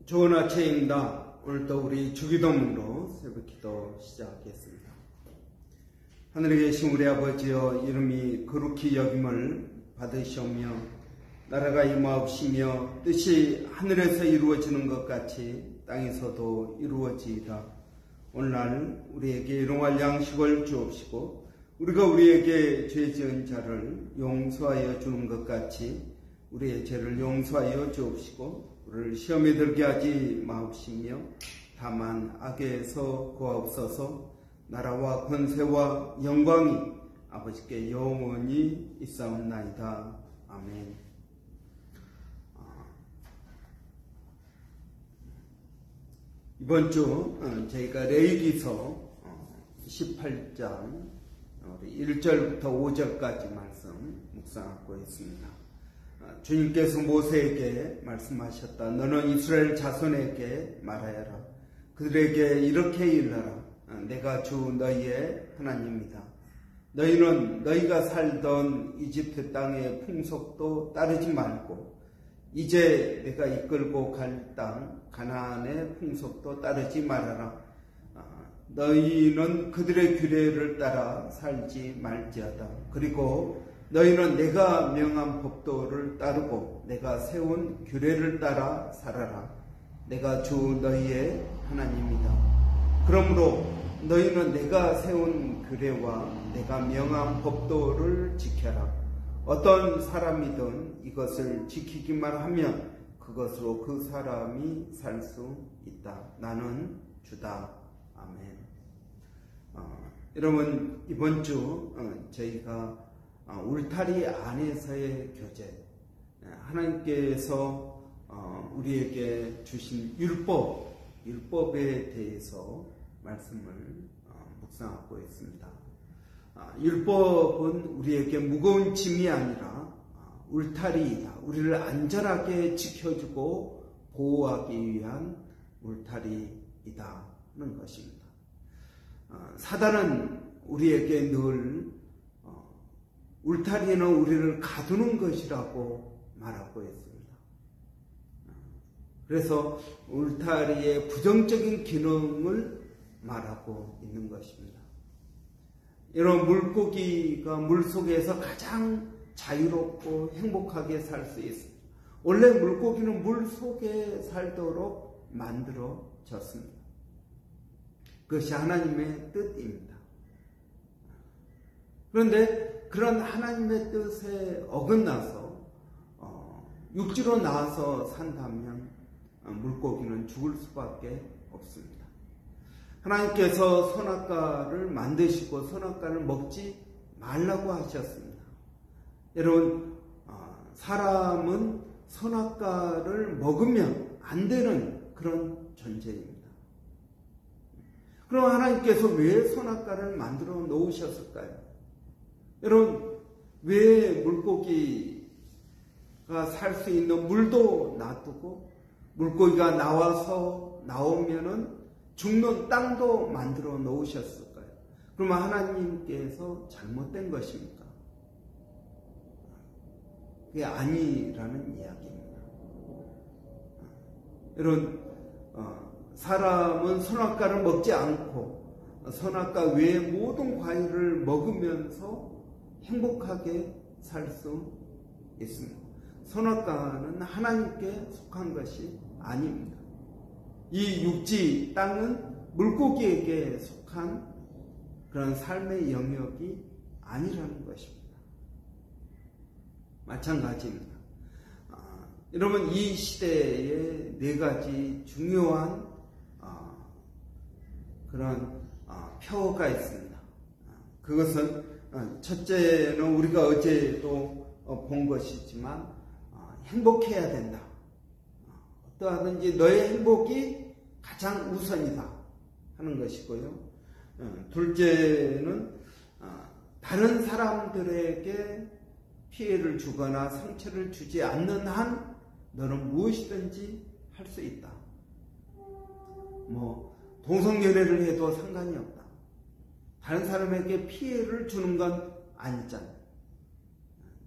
좋은 아침입니다. 오늘도 우리 주기도문으로 새벽기도 시작하겠습니다. 하늘에 계신 우리 아버지여, 이름이 거룩히 여김을 받으시오며 나라가 임하옵시며 뜻이 하늘에서 이루어지는 것 같이 땅에서도 이루어지이다. 오늘날 우리에게 일용할 양식을 주옵시고 우리가 우리에게 죄 지은 자를 용서하여 주는 것 같이 우리의 죄를 용서하여 주옵시고 우리를 시험에 들게 하지 마옵시며 다만 악에서 구하옵소서. 나라와 권세와 영광이 아버지께 영원히 있사옵나이다. 아멘. 이번 주 저희가 레위기서 18장 1절부터 5절까지 말씀 묵상하고 있습니다. 주님께서 모세에게 말씀하셨다. 너는 이스라엘 자손에게 말하여라. 그들에게 이렇게 일러라. 내가 주 너희의 하나님이다. 너희는 너희가 살던 이집트 땅의 풍속도 따르지 말고 이제 내가 이끌고 갈 땅 가나안의 풍속도 따르지 말아라. 너희는 그들의 규례를 따라 살지 말지어다. 그리고 너희는 내가 명한 법도를 따르고 내가 세운 규례를 따라 살아라. 내가 주 너희의 하나님이다. 그러므로 너희는 내가 세운 규례와 내가 명한 법도를 지켜라. 어떤 사람이든 이것을 지키기만 하면 그것으로 그 사람이 살 수 있다. 나는 주다. 아멘. 여러분, 이번 주 저희가 울타리 안에서의 교제, 하나님께서 우리에게 주신 율법에 대해서 말씀을 묵상하고 있습니다. 율법은 우리에게 무거운 짐이 아니라 울타리이다. 우리를 안전하게 지켜주고 보호하기 위한 울타리이다 하는 것입니다. 사단은 우리에게 늘 울타리는 우리를 가두는 것이라고 말하고 있습니다. 그래서 울타리의 부정적인 기능을 말하고 있는 것입니다. 이런 물고기가 물속에서 가장 자유롭고 행복하게 살 수 있습니다. 원래 물고기는 물속에 살도록 만들어졌습니다. 그것이 하나님의 뜻입니다. 그런데 그런 하나님의 뜻에 어긋나서 육지로 나와서 산다면 물고기는 죽을 수밖에 없습니다. 하나님께서 선악과를 만드시고 선악과를 먹지 말라고 하셨습니다. 여러분, 사람은 선악과를 먹으면 안 되는 그런 존재입니다. 그럼 하나님께서 왜 선악과를 만들어 놓으셨을까요? 여러분, 왜 물고기가 살 수 있는 물도 놔두고 물고기가 나오면은 죽는 땅도 만들어 놓으셨을까요? 그러면 하나님께서 잘못된 것입니까? 그게 아니라는 이야기입니다. 여러분, 사람은 선악과를 먹지 않고 선악과 외의 모든 과일을 먹으면서 행복하게 살 수 있습니다. 선악과는 하나님께 속한 것이 아닙니다. 이 육지 땅은 물고기에게 속한 그런 삶의 영역이 아니라는 것입니다. 마찬가지입니다. 여러분, 이 시대에 네 가지 중요한 그런 표가 있습니다. 그것은 첫째는 우리가 어제도 본 것이지만 행복해야 된다. 어떠하든지 너의 행복이 가장 우선이다 하는 것이고요. 둘째는 다른 사람들에게 피해를 주거나 상처를 주지 않는 한 너는 무엇이든지 할 수 있다. 동성연애를 해도 상관이 없다. 다른 사람에게 피해를 주는 건 아니잖아요.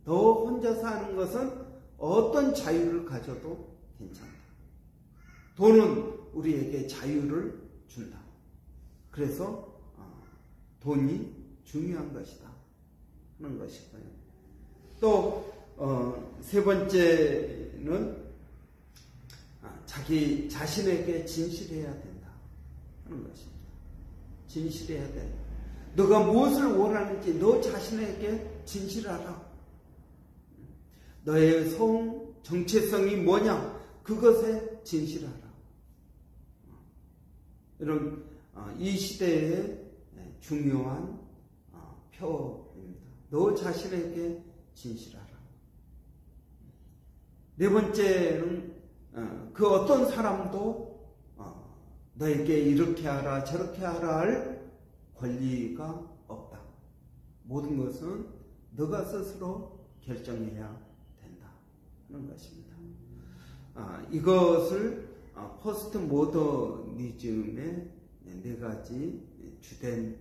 너 혼자 사는 것은 어떤 자유를 가져도 괜찮다. 돈은 우리에게 자유를 준다. 그래서 돈이 중요한 것이다 하는 것이고요. 또 세 번째는 자기 자신에게 진실해야 된다 하는 것입니다. 진실해야 돼. 너가 무엇을 원하는지 너 자신에게 진실하라. 너의 정체성이 뭐냐? 그것에 진실하라. 이런 이 시대의 중요한 표입니다. 너 자신에게 진실하라. 네 번째는 그 어떤 사람도 너에게 이렇게 하라 저렇게 하라 할 권리가 없다. 모든 것은 너가 스스로 결정해야 된다 하는 것입니다. 이것을 포스트 모더니즘의 네 가지 주된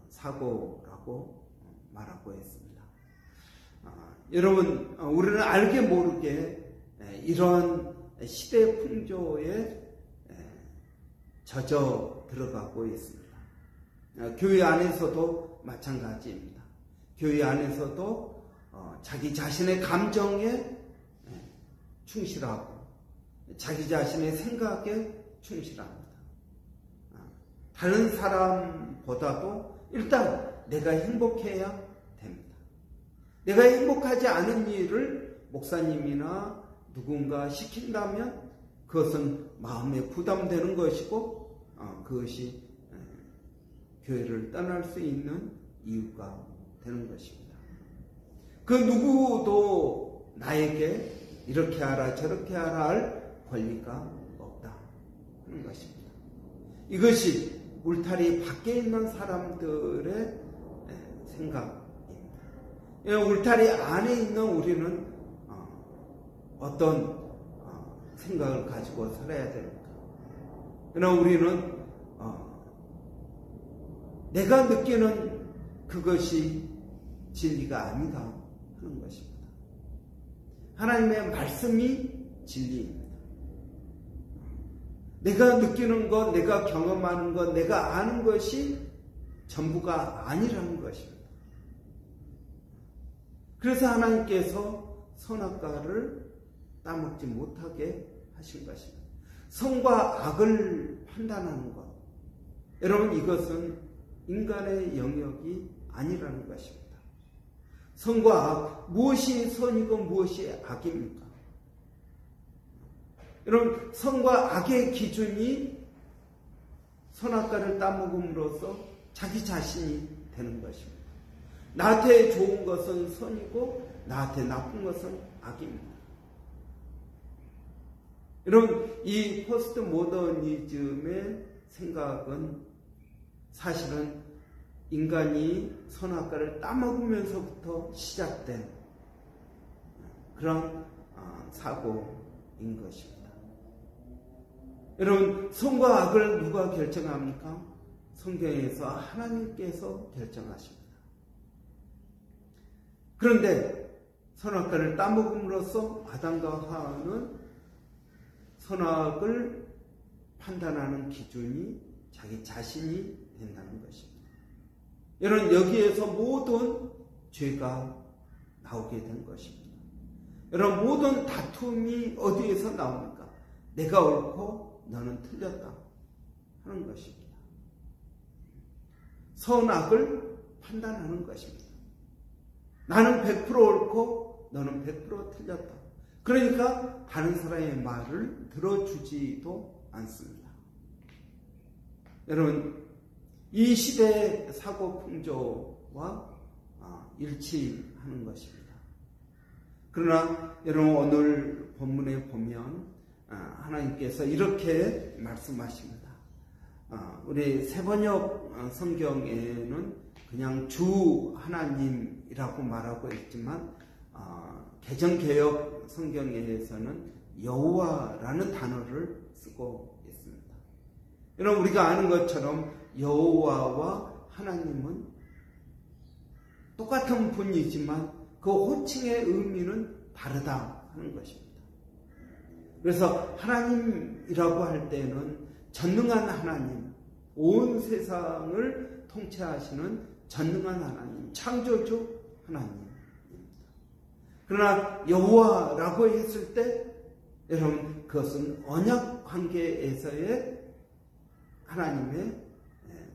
사고라고 말하고 있습니다. 여러분, 우리는 알게 모르게 이런 시대 풍조에 젖어 들어가고 있습니다. 교회 안에서도 마찬가지입니다. 교회 안에서도 자기 자신의 감정에 충실하고 자기 자신의 생각에 충실합니다. 다른 사람보다도 일단 내가 행복해야 됩니다. 내가 행복하지 않은 일을 목사님이나 누군가 시킨다면 그것은 마음에 부담되는 것이고 그것이 교회를 떠날 수 있는 이유가 되는 것입니다. 그 누구도 나에게 이렇게 하라 저렇게 하라 할 권리가 없다 하는 것입니다. 이것이 울타리 밖에 있는 사람들의 생각입니다. 울타리 안에 있는 우리는 어떤 생각을 가지고 살아야 됩니까? 그러나 우리는 내가 느끼는 그것이 진리가 아니다 하는 것입니다. 하나님의 말씀이 진리입니다. 내가 느끼는 것, 내가 경험하는 것, 내가 아는 것이 전부가 아니라는 것입니다. 그래서 하나님께서 선악과를 따먹지 못하게 하신 것입니다. 선과 악을 판단하는 것. 여러분, 이것은 인간의 영역이 아니라는 것입니다. 선과 악, 무엇이 선이고 무엇이 악입니까? 여러분, 선과 악의 기준이 선악과를 따먹음으로써 자기 자신이 되는 것입니다. 나한테 좋은 것은 선이고 나한테 나쁜 것은 악입니다. 여러분, 이 포스트 모더니즘의 생각은 사실은 인간이 선악과를 따먹으면서부터 시작된 그런 사고인 것입니다. 여러분, 선과 악을 누가 결정합니까? 성경에서 하나님께서 결정하십니다. 그런데 선악과를 따먹음으로써 아담과 하와는 선악을 판단하는 기준이 자기 자신이 된다는 것입니다. 여러분, 여기에서 모든 죄가 나오게 된 것입니다. 여러분, 모든 다툼이 어디에서 나옵니까? 내가 옳고 너는 틀렸다 하는 것입니다. 선악을 판단하는 것입니다. 나는 100% 옳고 너는 100% 틀렸다. 그러니까 다른 사람의 말을 들어주지도 않습니다. 여러분, 이 시대의 사고 풍조와 일치하는 것입니다. 그러나 여러분, 오늘 본문에 보면 하나님께서 이렇게 말씀하십니다. 우리 세번역 성경에는 그냥 주 하나님이라고 말하고 있지만 개정개혁 성경에서는 여호와라는 단어를 쓰고 있습니다. 여러분, 우리가 아는 것처럼 여호와와 하나님은 똑같은 분이지만 그 호칭의 의미는 다르다 하는 것입니다. 그래서 하나님이라고 할 때는 전능한 하나님, 온 세상을 통치하시는 전능한 하나님, 창조주 하나님. 그러나 여호와라고 했을 때 여러분 그것은 언약 관계에서의 하나님의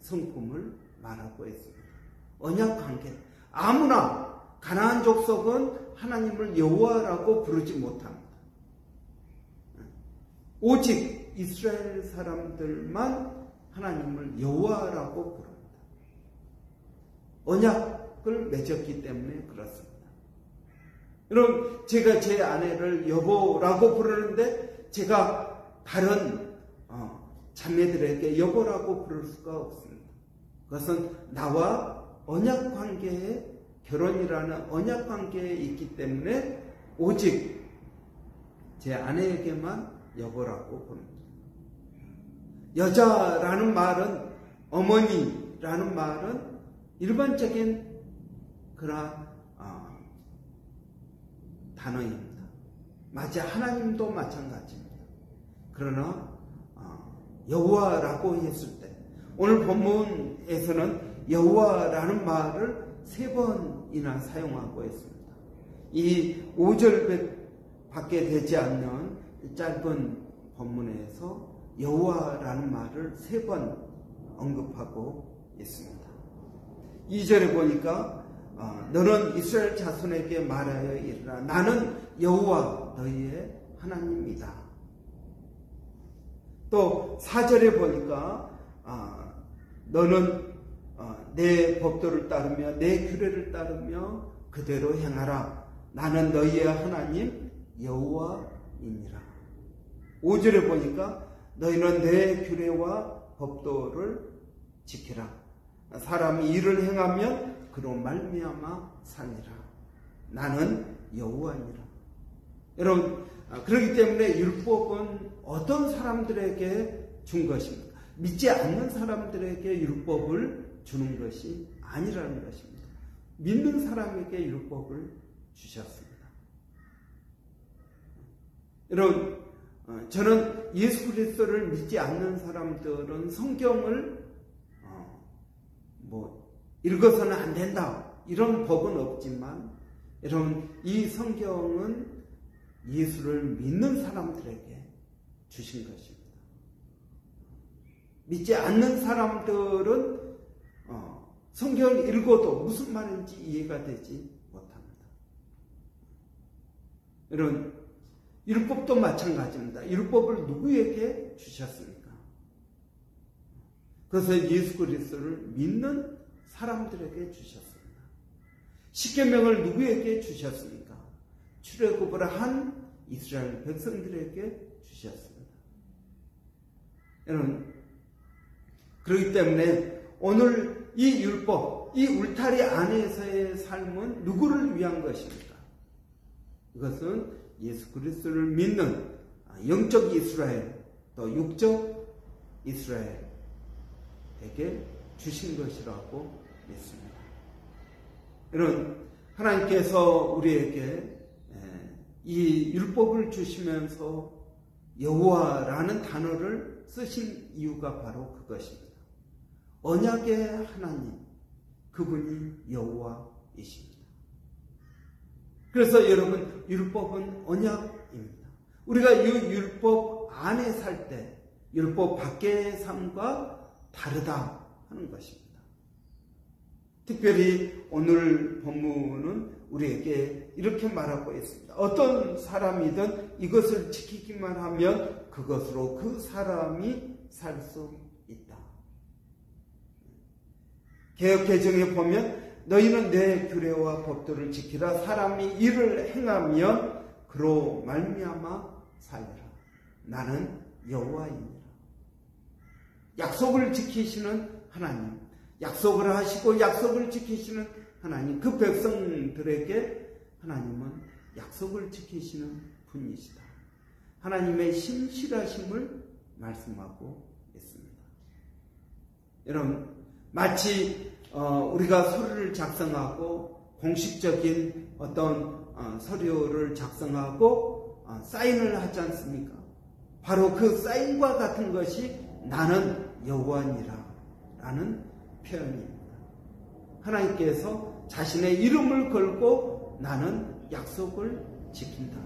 성품을 말하고 있습니다. 언약 관계. 아무나 가나안 족속은 하나님을 여호와라고 부르지 못합니다. 오직 이스라엘 사람들만 하나님을 여호와라고 부릅니다. 언약을 맺었기 때문에 그렇습니다. 여러분, 제가 제 아내를 여보라고 부르는데 제가 다른 자매들에게 여보라고 부를 수가 없습니다. 그것은 나와 언약 관계에, 결혼이라는 언약 관계에 있기 때문에 오직 제 아내에게만 여보라고 부릅니다. 여자라는 말은, 어머니라는 말은 일반적인 그런 단어입니다. 마치 하나님도 마찬가지입니다. 그러나 여호와라고 했을 때, 오늘 본문에서는 여호와라는 말을 3번이나 사용하고 있습니다. 이 5절밖에 되지 않는 짧은 본문에서 여호와라는 말을 3번 언급하고 있습니다. 2절에 보니까 너는 이스라엘 자손에게 말하여 이르라. 나는 여호와 너희의 하나님이다. 또 4절에 보니까 너는 내 법도를 따르며 내 규례를 따르며 그대로 행하라. 나는 너희의 하나님 여호와이니라. 5절에 보니까 너희는 내 규례와 법도를 지키라. 사람이 이를 행하면 그로 말미암아 살리라. 나는 여호와니라. 여러분, 그렇기 때문에 율법은 어떤 사람들에게 준 것입니까? 믿지 않는 사람들에게 율법을 주는 것이 아니라는 것입니다. 믿는 사람에게 율법을 주셨습니다. 여러분, 저는 예수 그리스도를 믿지 않는 사람들은 성경을 읽어서는 안 된다, 이런 법은 없지만, 여러분, 이 성경은 예수를 믿는 사람들에게 주신 것입니다. 믿지 않는 사람들은 성경을 읽어도 무슨 말인지 이해가 되지 못합니다. 여러분, 율법도 마찬가지입니다. 율법을 누구에게 주셨습니까? 그것을 예수 그리스도를 믿는 사람들에게 주셨습니다. 십계명을 누구에게 주셨습니까? 출애굽을 한 이스라엘 백성들에게 주셨습니다. 여러분, 그렇기 때문에 오늘 이 율법, 이 울타리 안에서의 삶은 누구를 위한 것입니까? 이것은 예수 그리스도를 믿는 영적 이스라엘, 또 육적 이스라엘에게 주신 것이라고 믿습니다. 여러분, 하나님께서 우리에게 이 율법을 주시면서 여호와라는 단어를 쓰신 이유가 바로 그것입니다. 언약의 하나님, 그분이 여호와이십니다. 그래서 여러분, 율법은 언약입니다. 우리가 이 율법 안에 살 때 율법 밖의 삶과 다르다 하는 것입니다. 특별히 오늘 본문은 우리에게 이렇게 말하고 있습니다. 어떤 사람이든 이것을 지키기만 하면 그것으로 그 사람이 살 수 있다. 개역개정에 보면 너희는 내 규례와 법도를 지키라. 사람이 이를 행하면 그로 말미암아 살리라. 나는 여호와이니라. 약속을 지키시는 하나님, 약속을 하시고 약속을 지키시는 하나님, 그 백성들에게 하나님은 약속을 지키시는 분이시다. 하나님의 신실하심을 말씀하고 있습니다. 여러분, 마치 우리가 서류를 작성하고 공식적인 어떤 서류를 작성하고 사인을 하지 않습니까? 바로 그 사인과 같은 것이 나는 여호와니라 라는 표현입니다. 하나님께서 자신의 이름을 걸고 나는 약속을 지킨다.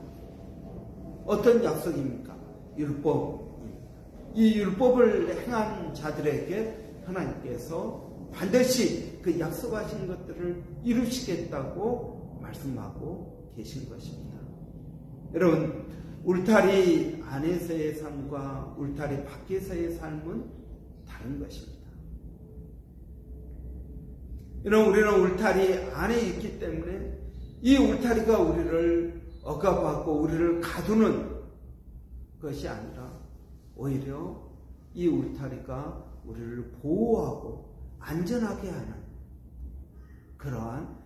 어떤 약속입니까? 율법입니다. 이 율법을 행한 자들에게 하나님께서 반드시 그 약속하신 것들을 이루시겠다고 말씀하고 계신 것입니다. 여러분, 울타리 안에서의 삶과 울타리 밖에서의 삶은 다른 것입니다. 여러분, 우리는 울타리 안에 있기 때문에 이 울타리가 우리를 억압하고 우리를 가두는 것이 아니라 오히려 이 울타리가 우리를 보호하고 안전하게 하는 그러한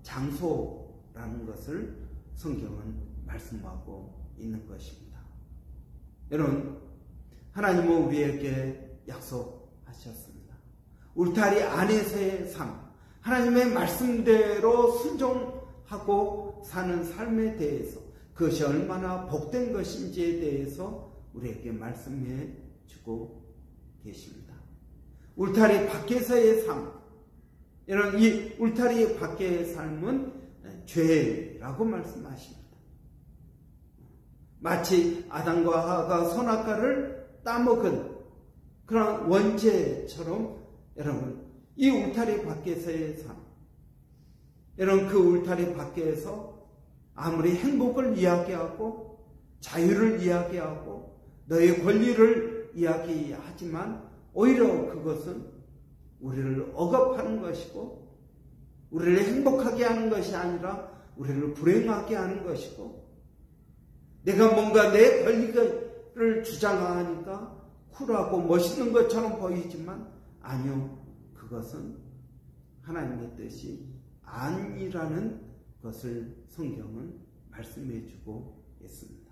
장소라는 것을 성경은 말씀하고 있는 것입니다. 여러분, 하나님은 우리에게 약속하셨습니다. 울타리 안에서의 삶, 하나님의 말씀대로 순종하고 사는 삶에 대해서 그것이 얼마나 복된 것인지에 대해서 우리에게 말씀해 주고 계십니다. 울타리 밖에서의 삶, 이런 이 울타리 밖의 삶은 죄라고 말씀하십니다. 마치 아담과 하와가 선악과를 따먹은 그런 원죄처럼 여러분, 이 울타리 밖에서의 삶, 여러분, 그 울타리 밖에서 아무리 행복을 이야기하고 자유를 이야기하고 너의 권리를 이야기하지만 오히려 그것은 우리를 억압하는 것이고 우리를 행복하게 하는 것이 아니라 우리를 불행하게 하는 것이고, 내가 뭔가 내 권리를 주장하니까 쿨하고 멋있는 것처럼 보이지만 아니요, 그것은 하나님의 뜻이 아니라는 것을 성경은 말씀해 주고 있습니다.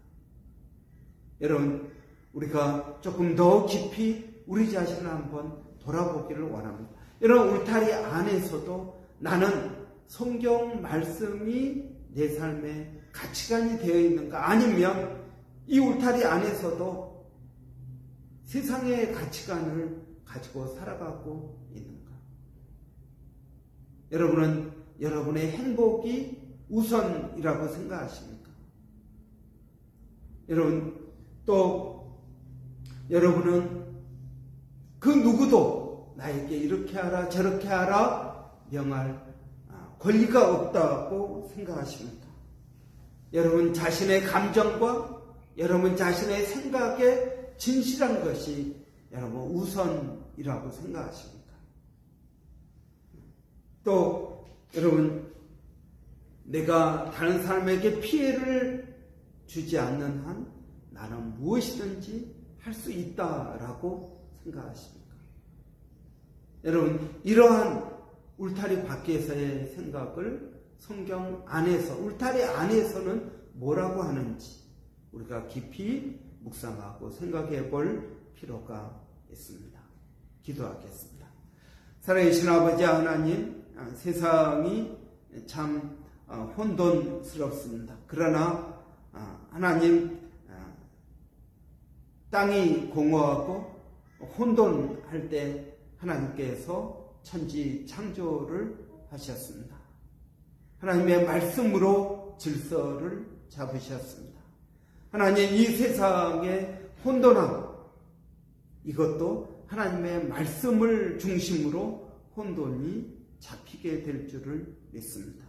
여러분, 우리가 조금 더 깊이 우리 자신을 한번 돌아보기를 원합니다. 이런 울타리 안에서도 나는 성경 말씀이 내 삶의 가치관이 되어 있는가, 아니면 이 울타리 안에서도 세상의 가치관을 가지고 살아가고 있는가. 여러분은 여러분의 행복이 우선이라고 생각하십니까? 여러분, 또 여러분은 그 누구도 나에게 이렇게 하라 저렇게 하라 명할 권리가 없다고 생각하십니까? 여러분 자신의 감정과 여러분 자신의 생각에 진실한 것이 여러분 우선이라고 생각하십니까? 또 여러분, 내가 다른 사람에게 피해를 주지 않는 한 나는 무엇이든지 할 수 있다라고 생각하십니까? 여러분, 이러한 울타리 밖에서의 생각을 성경 안에서, 울타리 안에서는 뭐라고 하는지 우리가 깊이 묵상하고 생각해 볼 필요가 있습니다. 기도하겠습니다. 살아계신 아버지 하나님, 세상이 참 혼돈스럽습니다. 그러나 하나님, 땅이 공허하고 혼돈할 때 하나님께서 천지 창조를 하셨습니다. 하나님의 말씀으로 질서를 잡으셨습니다. 하나님, 이 세상의 혼돈함, 이것도 하나님의 말씀을 중심으로 혼돈이 잡히게 될 줄을 믿습니다.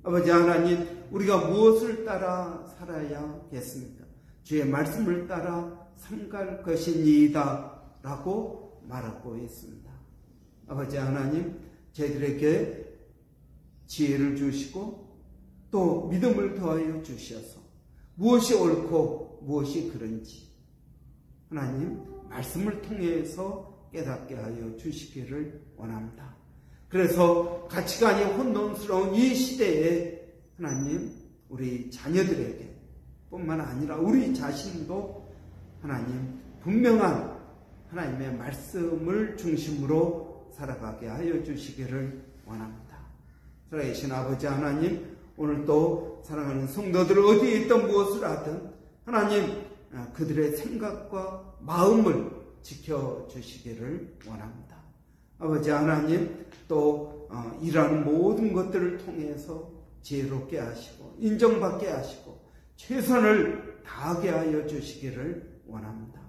아버지 하나님, 우리가 무엇을 따라 살아야겠습니까? 주의 말씀을 따라 삼갈 것이니이다 라고 말하고 있습니다. 아버지 하나님, 저희들에게 지혜를 주시고 또 믿음을 더하여 주셔서 무엇이 옳고 무엇이 그른지 하나님 말씀을 통해서 깨닫게 하여 주시기를 원합니다. 그래서 가치관이 혼돈스러운 이 시대에 하나님, 우리 자녀들에게 뿐만 아니라 우리 자신도 하나님 분명한 하나님의 말씀을 중심으로 살아가게 하여 주시기를 원합니다. 살아계신 아버지 하나님, 오늘도 사랑하는 성도들 어디에 있든 무엇을 하든 하나님 그들의 생각과 마음을 지켜주시기를 원합니다. 아버지 하나님, 또 일하는 모든 것들을 통해서 지혜롭게 하시고 인정받게 하시고 최선을 다하게 하여 주시기를 원합니다.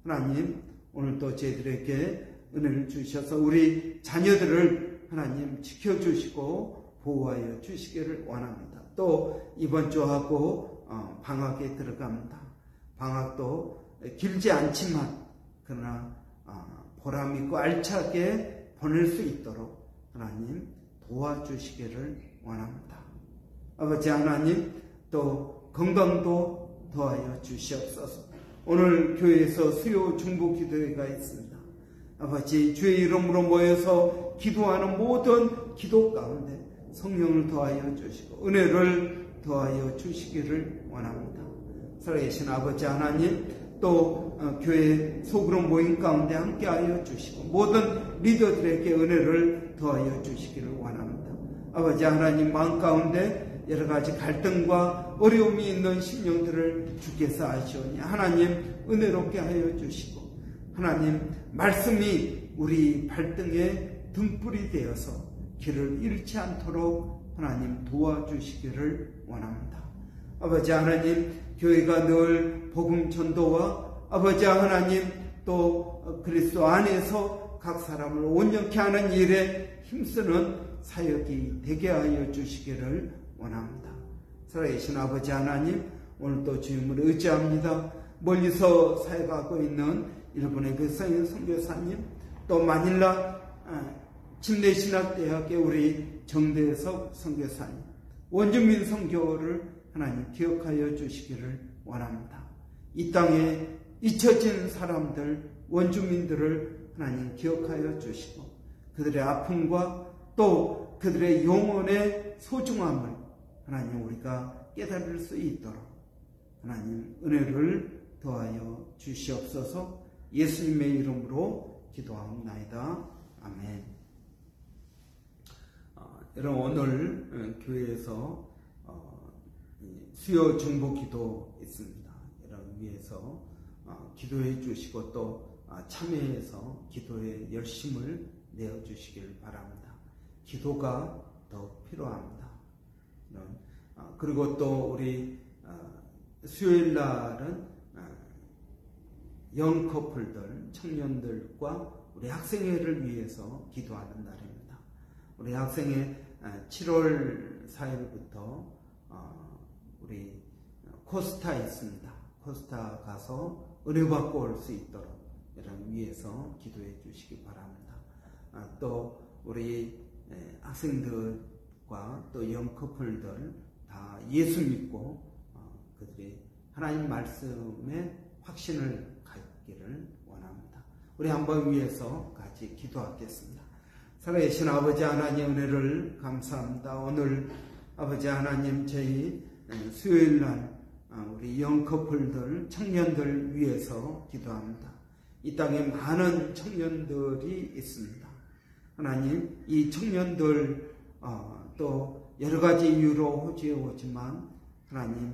하나님, 오늘도 저희들에게 은혜를 주셔서 우리 자녀들을 하나님 지켜주시고 보호하여 주시기를 원합니다. 또 이번 주하고 방학에 들어갑니다. 방학도 길지 않지만 그러나 보람있고 알차게 보낼 수 있도록 하나님 도와주시기를 원합니다. 아버지 하나님, 또 건강도 더하여 주시옵소서. 오늘 교회에서 수요 중보 기도회가 있습니다. 아버지, 주의 이름으로 모여서 기도하는 모든 기도 가운데 성령을 더하여 주시고 은혜를 더하여 주시기를 원합니다. 살아계신 아버지 하나님, 또 교회 소그룹 모임 가운데 함께하여 주시고 모든 리더들에게 은혜를 더하여 주시기를 원합니다. 아버지 하나님, 마음 가운데 여러 가지 갈등과 어려움이 있는 심령들을 주께서 아시오니 하나님 은혜롭게 하여 주시고, 하나님 말씀이 우리 발등에 등불이 되어서 길을 잃지 않도록 하나님 도와주시기를 원합니다. 아버지 하나님, 교회가 늘 복음 전도와 아버지 하나님 또 그리스도 안에서 각 사람을 온전케 하는 일에 힘쓰는 사역이 되게 하여 주시기를 원합니다. 살아계신 아버지 하나님, 오늘도 주님을 의지합니다. 멀리서 사역하고 있는 일본의 그 선교사님, 또 마닐라 침례신학대학의 우리 정대석 선교사님, 원주민 선교를 하나님 기억하여 주시기를 원합니다. 이 땅에 잊혀진 사람들, 원주민들을 하나님 기억하여 주시고 그들의 아픔과 또 그들의 영혼의 소중함을 하나님 우리가 깨달을 수 있도록 하나님 은혜를 더하여 주시옵소서. 예수님의 이름으로 기도하옵나이다. 아멘. 여러분, 오늘 교회에서 수요 중보 기도 있습니다. 여러분 위해서 기도해 주시고 또 참여해서 기도에 열심을 내어 주시길 바랍니다. 기도가 더 필요합니다. 그리고 또 우리 수요일 날은 영 커플들, 청년들과 우리 학생회를 위해서 기도하는 날입니다. 우리 학생회 7월 4일부터 우리 코스타 있습니다. 코스타 가서 은혜 받고 올 수 있도록 여러분 위해서 기도해 주시기 바랍니다. 또 우리 학생들과 또 영 커플들 다 예수 믿고 그들이 하나님 말씀에 확신을 갖기를 원합니다. 우리 한번 위해서 같이 기도하겠습니다. 살아계신 아버지 하나님, 은혜를 감사합니다. 오늘 아버지 하나님, 저희 수요일 날 우리 영 커플들, 청년들 위해서 기도합니다. 이 땅에 많은 청년들이 있습니다. 하나님, 이 청년들 또 여러 가지 이유로 호주에 오지만 하나님,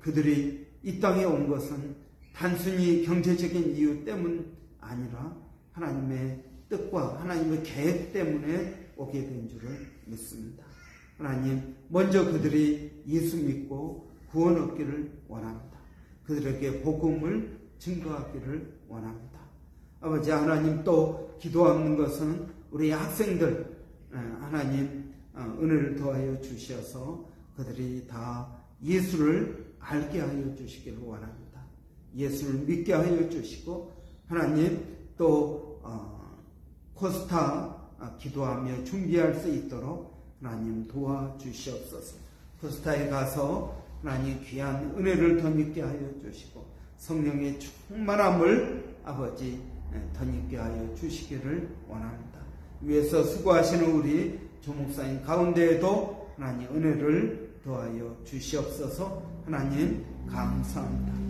그들이 이 땅에 온 것은 단순히 경제적인 이유 때문 아니라 하나님의 뜻과 하나님의 계획 때문에 오게 된 줄을 믿습니다. 하나님, 먼저 그들이 예수 믿고 구원 얻기를 원합니다. 그들에게 복음을 증거하기를 원합니다. 아버지 하나님, 또 기도하는 것은 우리 학생들 하나님 은혜를 더하여 주셔서 그들이 다 예수를 알게 하여 주시기를 원합니다. 예수를 믿게 하여 주시고 하나님 또 코스타 기도하며 준비할 수 있도록 하나님 도와주시옵소서. 코스타에 가서 하나님 귀한 은혜를 덧입게 하여 주시고 성령의 충만함을 아버지 덧입게 하여 주시기를 원합니다. 위에서 수고하시는 우리 조목사님 가운데에도 하나님 은혜를 더하여 주시옵소서. 하나님 감사합니다.